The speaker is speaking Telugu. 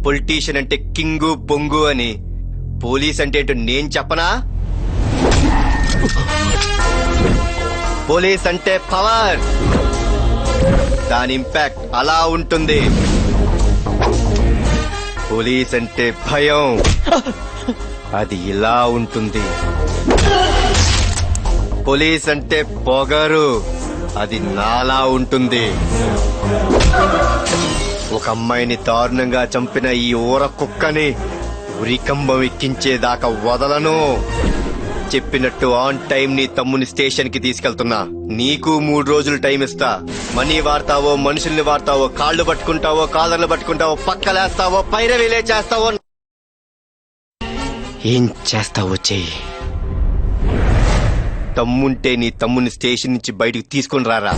పొలిటీషియన్ అంటే కింగు బొంగు అని, పోలీస్ అంటే ఏంటో నేను చెప్పనా? పోలీస్ అంటే పవర్, దాని ఇంపాక్ట్ అలా ఉంటుంది. పోలీస్ అంటే భయం, అది ఇలా ఉంటుంది. పోలీస్ అంటే పొగరు, అది నాలా ఉంటుంది. ఒక అమ్మాయిని దారుణంగా చంపిన ఈ ఊర కుక్కని ఉరికంబం ఎక్కించేదాకా వదలను. చెప్పినట్టు ఆన్ టైం నీ తమ్ముని స్టేషన్ కి తీసుకెళ్తున్నా. నీకు 3 రోజులు టైం ఇస్తా. మనీ వాడతావో, మనుషుల్ని వాడతావో, కాళ్ళు పట్టుకుంటావో, కాలర్లు పట్టుకుంటావో, పక్కలేస్తావో, పైరవిలే చేస్తావో, ఏం చేస్తావో చెయ్యి. తమ్ముంటే నీ తమ్ముని స్టేషన్ నుంచి బయటికి తీసుకుని రారా.